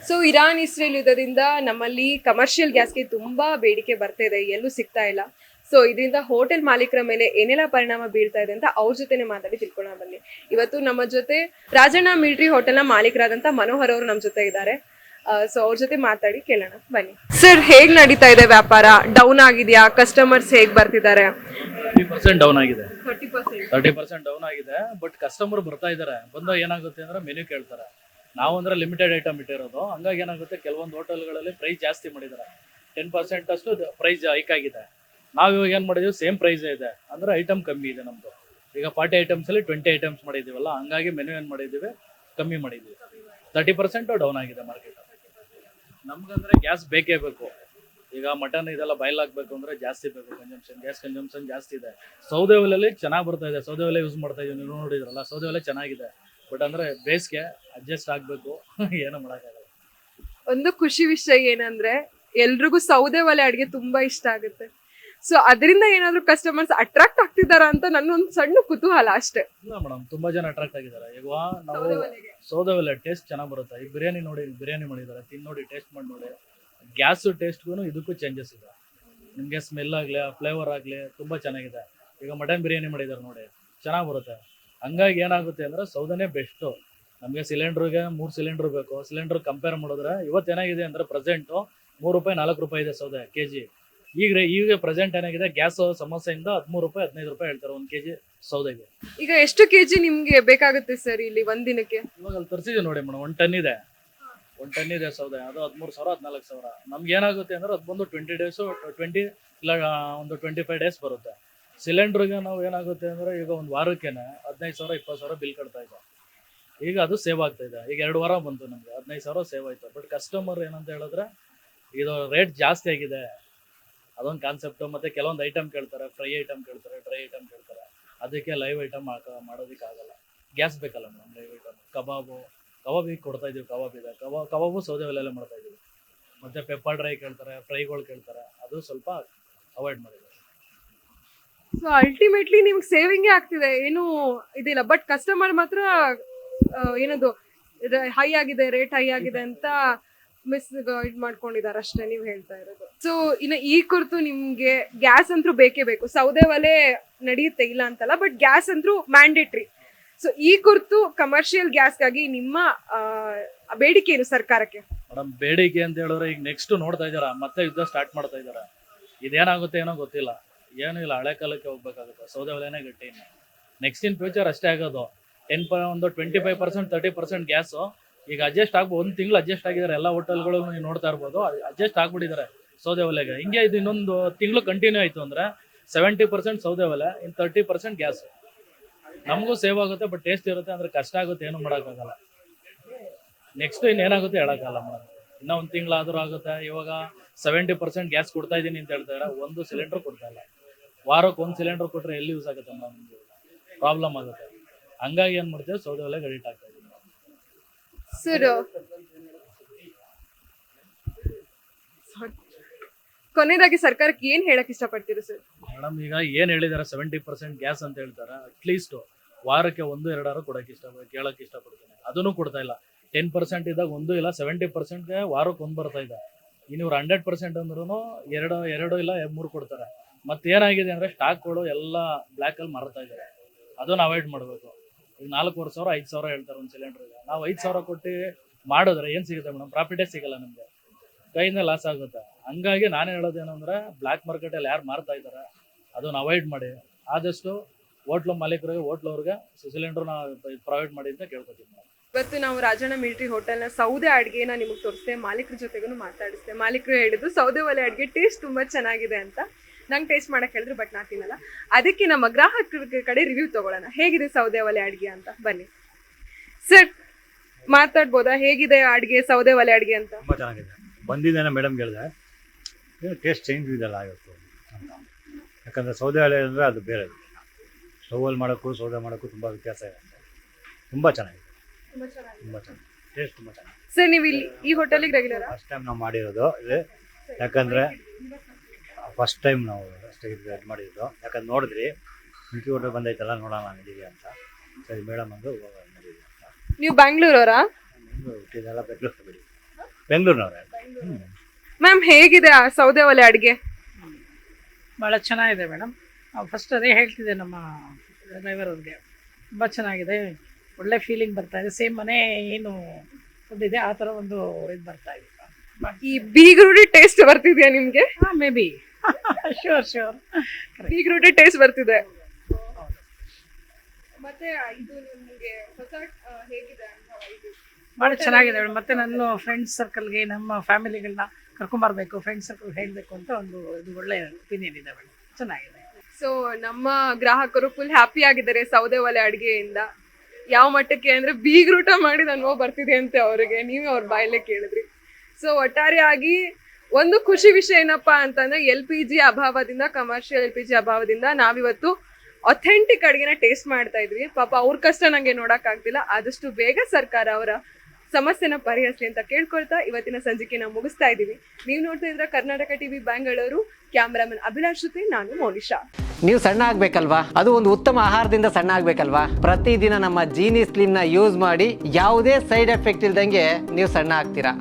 So Iran Israel ಯುದ್ಧದಿಂದ ನಮ್ಮಲ್ಲಿ commercial ಗ್ಯಾಸ್ಗೆ ತುಂಬಾ ಬೇಡಿಕೆ ಬರ್ತಾ ಇದೆ, ಎಲ್ಲೂ ಸಿಗ್ತಾ ಇಲ್ಲ. ಸೊ ಇದರಿಂದ ಹೋಟೆಲ್ ಮಾಲೀಕರ ಮೇಲೆ ಏನೆಲ್ಲ ಪರಿಣಾಮ ಬೀಳ್ತಾ ಇದೆ ಅಂತ ಅವ್ರ ಜೊತೆನೆ ಮಾತಾಡಿ ತಿಳ್ಕೊಳ್ಳೋಣ ಬನ್ನಿ. ಇವತ್ತು ನಮ್ಮ ಜೊತೆ ರಾಜಣ್ಣ ಮಿಲಿಟರಿ ಹೋಟೆಲ್ನ ಮಾಲೀಕರಾದಂತ ಮನೋಹರ್ ಅವರು ನಮ್ಮ ಜೊತೆ ಇದ್ದಾರೆ. ಸೊ ಅವ್ರ ಜೊತೆ ಮಾತಾಡಿ ಕೇಳೋಣ ಬನ್ನಿ. ಸರ್, ಹೇಗ್ ನಡೀತಾ ಇದೆ ವ್ಯಾಪಾರ? ಡೌನ್ ಆಗಿದೆಯಾ? ಕಸ್ಟಮರ್ಸ್ ಹೇಗ್ ಬರ್ತಿದ್ದಾರೆ? 30% ಡೌನ್ ಆಗಿದೆ. 30%. 30% ಡೌನ್ ಆಗಿದೆ. ಬಟ್ ಕಸ್ಟಮರ್ ಬರ್ತಾ ಇದಾರೆ. ಬಂದಾಗ ಏನಾಗುತ್ತೆ ಅಂದ್ರೆ ಮೆನು ಕೇಳ್ತಾರೆ. ನಾವು ಅಂದ್ರೆ ಲಿಮಿಟೆಡ್ ಐಟಮ್ ಇಟ್ಟಿರೋದು, ಹಂಗಾಗಿ ಏನಾಗುತ್ತೆ ಕೆಲವೊಂದು ಹೋಟೆಲ್ಗಳಲ್ಲಿ ಪ್ರೈಸ್ ಜಾಸ್ತಿ ಮಾಡಿದ್ದಾರೆ. 10% ಅಷ್ಟು ಪ್ರೈಸ್ ಹೈಕ್ ಆಗಿದೆ. ನಾವು ಇವಾಗ ಏನ್ ಮಾಡಿದೀವಿ, ಸೇಮ್ ಪ್ರೈಸ್ ಇದೆ, ಅಂದ್ರೆ ಐಟಮ್ ಕಮ್ಮಿ ಇದೆ ನಮ್ದು. ಈಗ 40 ಐಟಮ್ಸ್ ಅಲ್ಲಿ 20 ಐಟಮ್ಸ್ ಮಾಡಿದೀವಲ್ಲ, ಹಂಗಾಗಿ ಮೆನು ಏನ್ ಮಾಡಿದೀವಿ, ಕಮ್ಮಿ ಮಾಡಿದೀವಿ. 30% ಡೌನ್ ಆಗಿದೆ ಮಾರ್ಕೆಟ್. ನಮ್ಗಂದ್ರೆ ಗ್ಯಾಸ್ ಬೇಕೇ ಬೇಕು. ಈಗ ಮಟನ್ ಇದೆಲ್ಲ ಬಾಯ್ಲ್ ಹಾಕ್ಬೇಕು ಅಂದ್ರೆ ಜಾಸ್ತಿ ಬೇಕು, ಗ್ಯಾಸ್ ಕನ್ಸಂಪ್ಷನ್ ಜಾಸ್ತಿ ಇದೆ. ಸೌದೆ ಒಲೆಯಲ್ಲಿ ಚೆನ್ನಾಗಿ ಬರ್ತಾ ಇದೆ, ಸೌದೆ ಒಲೆ ಯೂಸ್ ಮಾಡ್ತಾ ಇದೀವಿ. ನೀವು ನೋಡಿದ್ರಲ್ಲ, ಸೌದೆ ಒಲೆ ಚೆನ್ನಾಗಿದೆ. ಬಟ್ ಅಂದ್ರೆ ಬೇಸ್ಗೆ ಅಡ್ಜಸ್ಟ್ ಆಗ್ಬೇಕು, ಏನೂ ಮಾಡೋಕ್ಕಾಗಲ್ಲ. ಒಂದು ಖುಷಿ ವಿಷಯ ಏನಂದ್ರೆ ಎಲ್ರಿಗೂ ಸೌದೆ ಒಲೆ ಅಡಿಗೆ ತುಂಬಾ ಇಷ್ಟ ಆಗುತ್ತೆ. ಸೊ ಅದರಿಂದ ಏನಾದ್ರು ಕಸ್ಟಮರ್ಸ್ ಅಟ್ರಾಕ್ಟ್ ಆಗ್ತಿದಾರ ಅಂತ ನನ್ನೊಂದು ಸಣ್ಣ ಕುತೂಹಲ ಅಷ್ಟೇ. ಇಲ್ಲ ಮೇಡಮ್, ತುಂಬಾ ಜನ ಅಟ್ರಾಕ್ಟ್ ಆಗಿದ್ದಾರೆ. ಈಗ ನಾವು ಸೌದೆ ಒಲೆಗೆ ಸೌದೆ ಒಲೆ ಟೇಸ್ಟ್ ಚೆನ್ನಾಗಿ ಬರುತ್ತೆ. ಈಗ ಬಿರಿಯಾನಿ ನೋಡಿ, ಬಿರಿಯಾನಿ ಮಾಡಿದ್ದಾರೆ, ನೋಡಿ, ಟೇಸ್ಟ್ ಮಾಡಿ ನೋಡಿ. ಗ್ಯಾಸ್ ಟೇಸ್ಟ್ಗೂ ಇದಕ್ಕೂ ಚೇಂಜಸ್ ಇದೆ. ನಿಮಗೆ ಸ್ಮೆಲ್ ಆಗಲಿ, ಫ್ಲೇವರ್ ಆಗಲಿ ತುಂಬಾ ಚೆನ್ನಾಗಿದೆ. ಈಗ ಮಟನ್ ಬಿರಿಯಾನಿ ಮಾಡಿದ್ದಾರೆ ನೋಡಿ, ಚೆನ್ನಾಗಿ ಬರುತ್ತೆ. ಹಂಗಾಗಿ ಏನಾಗುತ್ತೆ ಅಂದ್ರೆ ಸೌದೆನೇ ಬೆಸ್ಟು. ನಮಗೆ ಸಿಲಿಂಡ್ರಿಗೆ 3 ಸಿಲಿಂಡರ್ ಬೇಕು. ಸಿಲಿಂಡರ್ ಕಂಪೇರ್ ಮಾಡಿದ್ರೆ ಇವತ್ತು ಏನಾಗಿದೆ ಅಂದ್ರೆ ಪ್ರೆಸೆಂಟು ₹3 ₹4 ಇದೆ ಸೌದೆ kg. ಈಗ ಪ್ರೆಸೆಂಟ್ ಏನಾಗಿದೆ, ಗ್ಯಾಸ್ ಸಮಸ್ಯೆಯಿಂದ ₹13 ₹15 ಹೇಳ್ತಾರೆ 1 kg ಸೌದೆಗೆ. ಈಗ ಎಷ್ಟು ಕೆಜಿ ನಿಮ್ಗೆ ಬೇಕಾಗುತ್ತೆ ಸರ್ ಇಲ್ಲಿ ಒಂದಿನಕ್ಕೆ? ಇವಾಗ ಅಲ್ಲಿ ತರಿಸಿದ್ವಿ ನೋಡಿ ಮೇಡಮ್, 1 ಟನ್ ಇದೆ. 1 ಟನ್ ಇದೆ ಸೌದೆ. ಅದು 13,000 14,000. ನಮ್ಗೆ ಏನಾಗುತ್ತೆ ಅಂದ್ರೆ ಅದು ಬಂದು 20 ಡೇಸು 20 ಇಲ್ಲ ಒಂದು 25 ಡೇಸ್ ಬರುತ್ತೆ. ಸಿಲಿಂಡರ್ಗೆ ನಾವು ಏನಾಗುತ್ತೆ ಅಂದ್ರೆ ಈಗ ಒಂದು ವಾರಕ್ಕೇನೆ 15,000 20,000 ಬಿಲ್ ಕಟ್ತಾ ಇದ್ದೆ. ಈಗ ಅದು ಸೇವ್ ಆಗ್ತಾ ಇದೆ. ಈಗ 2 ವಾರ ಬಂತು, ನಮ್ಗೆ 15,000 ಸೇವ್ ಆಯ್ತು. ಬಟ್ ಕಸ್ಟಮರ್ ಏನಂತ ಹೇಳಿದ್ರೆ ಇದು ರೇಟ್ ಜಾಸ್ತಿ ಆಗಿದೆ, ಅದೊಂದು ಕಾನ್ಸೆಪ್ಟ್. ಮತ್ತೆ ಕೆಲವೊಂದು ಐಟಮ್ ಕೇಳ್ತಾರೆ, ಫ್ರೈ ಐಟಮ್ ಕೇಳ್ತಾರೆ, ಡ್ರೈ ಐಟಮ್ ಕೇಳ್ತಾರೆ. ಅದಕ್ಕೆ ಲೈವ್ ಐಟಮ್ ಮಾಡೋದಕ್ಕೆ ಆಗಲ್ಲ, ಗ್ಯಾಸ್ ಬೇಕಲ್ಲ ಮೇಡಮ್. ಲೈವ್ ಐಟಮ್ ಕಬಾಬಿಗೆ ಕೊಡ್ತಾ ಇದೀವಿ. ಕಬಾಬ್ ಇದೆ, ಕಬಾಬು ಸೌದೆ ಒಲೆಯಲ್ಲೇ ಮಾಡ್ತಾ ಇದೀವಿ. ಮತ್ತೆ ಪೆಪ್ಪರ್ ಡ್ರೈ ಕೇಳ್ತಾರೆ, ಫ್ರೈಗಳು ಕೇಳ್ತಾರೆ, ಅದು ಸ್ವಲ್ಪ ಅವಾಯ್ಡ್ ಮಾಡಿದ್ದಾರೆ. ಸೊ ಅಲ್ಟಿಮೇಟ್ಲಿ ನಿಮ್ಗೆ ಸೇವಿಂಗೇ ಆಗ್ತಿದೆ, ಏನು ಇದಿಲ್ಲ. ಬಟ್ ಕಸ್ಟಮರ್ ಮಾತ್ರ ಏನದು ಹೈ ಆಗಿದೆ, ರೇಟ್ ಹೈ ಆಗಿದೆ ಅಂತ ಇದ್ ಮಾಡ್ಕೊಂಡಿದ್ದಾರೆ ಅಷ್ಟೇ ನೀವು ಹೇಳ್ತಾ ಇರೋದು. ಸೊ ಇನ್ನು ಈ ಕುರಿತು ನಿಮ್ಗೆ ಗ್ಯಾಸ್ ಅಂತೂ ಬೇಕೇ ಬೇಕು. ಸೌದೆ ಒಲೆ ನಡೆಯುತ್ತೆ, ಇಲ್ಲ ಅಂತಲ್ಲ, ಬಟ್ ಗ್ಯಾಸ್ ಅಂತೂ ಮ್ಯಾಂಡೇಟ್ರಿ. ಸೊ ಈ ಕುರಿತು ಕಮರ್ಷಿಯಲ್ ಗ್ಯಾಸ್ಗಾಗಿ ನಿಮ್ಮ ಬೇಡಿಕೆ ಏನು ಸರ್ಕಾರಕ್ಕೆ? ಮೇಡಮ್, ಬೇಡಿಕೆ ಅಂತ ಹೇಳಿದ್ರೆ ಈಗ ನೆಕ್ಸ್ಟ್ ನೋಡ್ತಾ ಇದಾರ, ಮತ್ತೆ ಯುದ್ಧ ಸ್ಟಾರ್ಟ್ ಮಾಡ್ತಾ ಇದಾರೆ. ಇದೇನಾಗುತ್ತೆ ಏನೋ ಗೊತ್ತಿಲ್ಲ, ಏನೂ ಇಲ್ಲ, ಹಳೆ ಕಾಲಕ್ಕೆ ಹೋಗ್ಬೇಕಾಗುತ್ತೆ. ಸೌದೆ ಒಲೆನೇ ಗಟ್ಟಿ. ಇನ್ನು ನೆಕ್ಸ್ಟ್ ಇನ್ ಫ್ಯೂಚರ್ ಅಷ್ಟೇ ಆಗೋದು. ಒಂದು 25% 30% ಗ್ಯಾಸು ಈಗ ಅಡ್ಜಸ್ಟ್ ಆಗ್ಬೋದು. 1 ತಿಂಗಳು ಅಡ್ಜಸ್ಟ್ ಆಗಿದ್ದಾರೆ ಎಲ್ಲ ಹೋಟೆಲ್ಗಳು, ನೀವು ನೋಡ್ತಾ ಇರ್ಬೋದು, ಅಡ್ಜಸ್ಟ್ ಆಗ್ಬಿಟ್ಟಿದ್ದಾರೆ ಸೌದೆ ಒಲೆಗೆ. ಹಿಂಗೆ ಇದು ಇನ್ನೊಂದು ತಿಂಗಳು ಕಂಟಿನ್ಯೂ ಆಯಿತು ಅಂದರೆ 70% ಸೌದೆ ಒಲೆ, ಇನ್ನು 30% ಗ್ಯಾಸ್. ನಮಗೂ ಸೇವ್ ಆಗುತ್ತೆ, ಬಟ್ ಟೇಸ್ಟ್ ಇರುತ್ತೆ. ಅಂದರೆ ಕಷ್ಟ ಆಗುತ್ತೆ, ಏನೂ ಮಾಡೋಕ್ಕಾಗಲ್ಲ. ನೆಕ್ಸ್ಟ್ ಇನ್ನೇನಾಗುತ್ತೆ ಹೇಳೋಕ್ಕಲ್ಲ ಮೇಡಮ್. ಇನ್ನೂ 1 ತಿಂಗಳಾದರೂ ಆಗುತ್ತೆ. ಇವಾಗ 70% ಗ್ಯಾಸ್ ಕೊಡ್ತಾ ಇದ್ದೀನಿ ಅಂತ ಹೇಳ್ತಾರೆ, 1 ಸಿಲಿಂಡರ್ ಕೊಡ್ತಾ ಇಲ್ಲ. ವಾರಕ್ಕೆ 1 ಸಿಲಿಂಡರ್ ಕೊಟ್ಟರೆ ಎಲ್ಲಿ ಯೂಸ್ ಆಗುತ್ತೆ ಮೇಡಮ್? ಪ್ರಾಬ್ಲಮ್ ಆಗುತ್ತೆ. ಹಂಗಾಗಿ ಏನು ಮಾಡ್ತೀವಿ, ಸೌದೆ ಒಲೆಗೆ ಅಡಿಕ್ಟ್ ಆಗ್ತಾ ಇದ್ದೀವಿ. ಸರ್, ಕೊನೆಯದಾಗಿ ಸರ್ಕಾರಕ್ಕೆ ಏನ್ ಹೇಳಕ್ ಇಷ್ಟಪಡ್ತೀರಿ ಸರ್? ಮೇಡಮ್, ಈಗ ಏನು ಹೇಳಿದ್ದಾರೆ 70% ಗ್ಯಾಸ್ ಅಂತ ಹೇಳ್ತಾರೆ. ಅಟ್ಲೀಸ್ಟ್ ವಾರಕ್ಕೆ 1-2 ಕೊಡೋಕೆ ಕೇಳಕ್ಕೆ ಇಷ್ಟಪಡ್ತೀನಿ. ಅದನ್ನು ಕೊಡ್ತಾ ಇಲ್ಲ. 10% ಇದ್ದಾಗ 1 ಇಲ್ಲ, 70%ಗೆ ವಾರಕ್ಕೆ 1 ಬರ್ತಾ ಇದೆ. ಇನ್ನು ಇವ್ರು 100% ಅಂದ್ರೂ 2 ಇಲ್ಲ 3 ಕೊಡ್ತಾರೆ. ಮತ್ತೇನಾಗಿದೆ ಅಂದರೆ ಸ್ಟಾಕ್ಗಳು ಎಲ್ಲ ಬ್ಲ್ಯಾಕಲ್ಲಿ ಮಾರ್ತಾ ಇದ್ದಾರೆ. ಅದನ್ನು ಅವಾಯ್ಡ್ ಮಾಡಬೇಕು. ಈಗ 4,500 5,000 ಹೇಳ್ತಾರೆ ಒಂದು ಸಿಲಿಂಡ್ರಿಗೆ. ನಾವು 5,000 ಕೊಟ್ಟು ಮಾಡಿದ್ರೆ ಏನು ಸಿಗುತ್ತೆ ಮೇಡಮ್? ಪ್ರಾಫಿಟೇ ಸಿಗಲ್ಲ ನಮಗೆ, ಕೈಯಿಂದ ಲಾಸ್ ಆಗುತ್ತೆ. ಹಂಗಾಗಿ ನಾನು ಹೇಳೋದೇನಂದ್ರೆ, ಬ್ಲ್ಯಾಕ್ ಮಾರ್ಕೆಟಲ್ಲಿ ಯಾರು ಮಾರ್ತಾ ಇದ್ದಾರೆ ಅದನ್ನು ಅವಾಯ್ಡ್ ಮಾಡಿ. ಆದಷ್ಟು ಹೋಟ್ಲು ಮಾಲೀಕರಿಗೆ, ಹೋಟ್ಲವ್ರಿಗೆ ಸಿಲಿಂಡರ್ನ ಪ್ರೊವೈಡ್ ಮಾಡಿ ಅಂತ ಕೇಳ್ಕೊತೀನಿ. ಇವತ್ತು ನಾವು ರಾಜಣ್ಣ ಮಿಲಿಟರಿ ಹೋಟೆಲ್ನ ಸೌದೆ ಅಡುಗೆನ ನಿಮಗೆ ತೋರಿಸ್ದೆ, ಮಾಲೀಕರ ಜೊತೆಗೂ ಮಾತಾಡಿಸ್ದೆ. ಮಾಲೀಕರು ಹೇಳಿದ್ದು ಸೌದೆ ಒಲೆ ಅಡುಗೆ ಟೇಸ್ಟ್ ತುಂಬ ಚೆನ್ನಾಗಿದೆ ಅಂತ. ನಂಗೆ ಟೇಸ್ಟ್ ಮಾಡಕ್ಕೆ ಹೇಳಿದ್ರು, ಬಟ್ ನಾ ತಿನ್ನಲ್ಲ. ಅದಕ್ಕೆ ನಮ್ಮ ಗ್ರಾಹಕರ ಕಡೆ ರಿವ್ಯೂ ತಗೊಳ್ಳೋಣ, ಹೇಗಿದೆ ಸೌದೆ ಒಲೆ ಅಡುಗೆ ಅಂತ. ಬನ್ನಿ ಸರ್, ಮಾತಾಡ್ಬೋದಾ? ಹೇಗಿದೆ ಅಡುಗೆ, ಸೌದೆ ಒಲೆ ಅಡುಗೆ ಅಂತ? ತುಂಬ ಚೆನ್ನಾಗಿದೆ. ಬಂದಿದ್ದೇನೆ ಮೇಡಮ್ ಹೇಳಿದೆ, ಟೇಸ್ಟ್ ಚೇಂಜ್ ಇದೆಲ್ಲ ಆಗಿತ್ತು ಅಂತ. ಯಾಕಂದರೆ ಸೌದೆ ಒಲೆ ಅಂದರೆ ಅದು ಬೇರೆ, ಸ್ಟೌವಲ್ಲಿ ಮಾಡೋಕ್ಕೂ ಸೌದೆ ಮಾಡೋಕ್ಕೂ ತುಂಬ ವ್ಯತ್ಯಾಸ ಇದೆ. ತುಂಬ ಚೆನ್ನಾಗಿದೆ, ತುಂಬ ಚೆನ್ನಾಗಿ, ಟೇಸ್ಟ್ ತುಂಬ ಚೆನ್ನಾಗಿದೆ. ಸರ್, ನೀವು ಇಲ್ಲಿ ಈ ಹೋಟೆಲಿಗೆ ರೆಗ್ಯುಲರ್? ಫಸ್ಟ್ ಟೈಮ್ ನಾವು ಮಾಡಿರೋದು ಇಲ್ಲಿ. ಯಾಕಂದರೆ ಫಸ್ಟ್ ಟೈಮ್ ನಾವು ಅಷ್ಟೇ ಇದು ಮಾಡಿದ್ದು. ಯಾಕಂದ್ರೆ ನೋಡಿದ್ರಿ ಮಿಲ್ಕಿ ಹೋಟೆಲ್ ಬಂದೈತಲ್ಲ, ನೋಡೋಣ ನಡೀರಿ ಅಂತ. ಸರಿ ಮೇಡಮ್ ಅಂದು ನಡೀರಿ ಅಂತ. ನೀವು ಬ್ಯಾಂಗ್ಳೂರವರಾ? ಹುಟ್ಟಿದೆಲ್ಲ ಬೆಂಗಳೂರು ಬಿಡಿ. ಬೆಂಗಳೂರಿನವ್ರೆ. ಮ್ಯಾಮ್ ಹೇಗಿದೆ ಆ ಸೌದೆ ಒಲೆ ಅಡುಗೆ? ಭಾಳ ಚೆನ್ನಾಗಿದೆ ಮೇಡಮ್. ಫಸ್ಟ್ ಅದೇ ಹೇಳ್ತಿದ್ದೆ ನಮ್ಮ ಡ್ರೈವರ್ ಅವ್ರಿಗೆ, ತುಂಬ ಚೆನ್ನಾಗಿದೆ, ಒಳ್ಳೆ ಫೀಲಿಂಗ್ ಬರ್ತಾ ಇದೆ. ಸೇಮ್ ಮನೆ ಏನು ಫುಡ್ ಆ ಥರ ಒಂದು ಇದು ಬರ್ತಾ ಇದೆ. ಈ ಬೀಗ್ರೂಟಿ ಟೇಸ್ಟ್ ಬರ್ತಿದ್ಯಾ ನಿಮ್ಗೆ? ಮೇ ಬಿ ಶೋರ್ ಬೀಗ್ರೂಟಿ ಟೇಸ್ಟ್ ಬರ್ತಿದೆ. ಮತ್ತೆ ಇದು ನಿಮ್ಗೆ ಹೊಸ ಹೇಗಿದೆ ಅನುಭವ ಇದು? ಭಾಳ ಚೆನ್ನಾಗಿದೆ ಮೇಡಮ್. ಮತ್ತೆ ನನ್ನ ಫ್ರೆಂಡ್ಸ್ ಸರ್ಕಲ್ಗೆ ನಮ್ಮ ಫ್ಯಾಮಿಲಿಗಳನ್ನ ಕರ್ಕೊಂಬರ್ಬೇಕು, ಫ್ರೆಂಡ್ಸ್ ಸರ್ಕಲ್ ಹೇಳಬೇಕು ಅಂತ ಒಂದು ಇದು ಒಳ್ಳೆ ಒಪಿನಿಯನ್ ಇದೆ ಮೇಡಮ್. ಚೆನ್ನಾಗಿದೆ. ಸೊ ನಮ್ಮ ಗ್ರಾಹಕರು ಫುಲ್ ಹ್ಯಾಪಿ ಆಗಿದ್ದಾರೆ ಸೌದೆ ಒಲೆ ಅಡುಗೆಯಿಂದ. ಯಾವ ಮಟ್ಟಕ್ಕೆ ಅಂದ್ರೆ ಬೀಗ್ರೂಟ ಮಾಡಿದ ಅನುಭವ ಬರ್ತಿದೆ ಅಂತೆ ಅವರಿಗೆ, ನೀವೇ ಅವ್ರ ಬಾಯಲ್ಲೇ ಕೇಳಿದ್ರಿ. ಸೊ ಒಟ್ಟಾರೆಯಾಗಿ ಒಂದು ಖುಷಿ ವಿಷಯ ಏನಪ್ಪಾ ಅಂತಂದ್ರೆ LPG ಅಭಾವದಿಂದ, ಕಮರ್ಷಿಯಲ್ LPG ಅಭಾವದಿಂದ ನಾವಿವತ್ತು ಅಥೆಂಟಿಕ್ ಅಡುಗೆನ ಟೇಸ್ಟ್ ಮಾಡ್ತಾ ಇದ್ವಿ. ಪಾಪ ಅವ್ರ ಕಷ್ಟ ನಂಗೆ ನೋಡಕ್ ಆಗ್ತಿಲ್ಲ. ಆದಷ್ಟು ಬೇಗ ಸರ್ಕಾರ ಅವರ ಸಮಸ್ಯೆನ ಪರಿಹರಿಸಲಿ ಅಂತ ಕೇಳ್ಕೊಳ್ತಾ ಇವತ್ತಿನ ಸಂಚಿಕೆನ ಮುಗಿಸ್ತಾ ಇದ್ದೀವಿ. ನೀವು ನೋಡ್ತಾ ಇದ್ರೆ ಕರ್ನಾಟಕ ಟಿವಿ ಬೆಂಗಳೂರು. ಕ್ಯಾಮ್ರಾಮನ್ ಅಭಿಲಾಷ್ ಜೊತೆ ನಾನು ಮೋನಿಶಾ. ನೀವು ಸಣ್ಣ ಆಗ್ಬೇಕಲ್ವಾ? ಅದು ಒಂದು ಉತ್ತಮ ಆಹಾರದಿಂದ ಸಣ್ಣ ಆಗ್ಬೇಕಲ್ವಾ? ಪ್ರತಿದಿನ ನಮ್ಮ ಜೀನಿ ಸ್ಲಿಮ್ನ ಯೂಸ್ ಮಾಡಿ ಯಾವುದೇ ಸೈಡ್ ಎಫೆಕ್ಟ್ ಇಲ್ದಂಗೆ ನೀವು ಸಣ್ಣ ಆಗ್ತೀರಾ.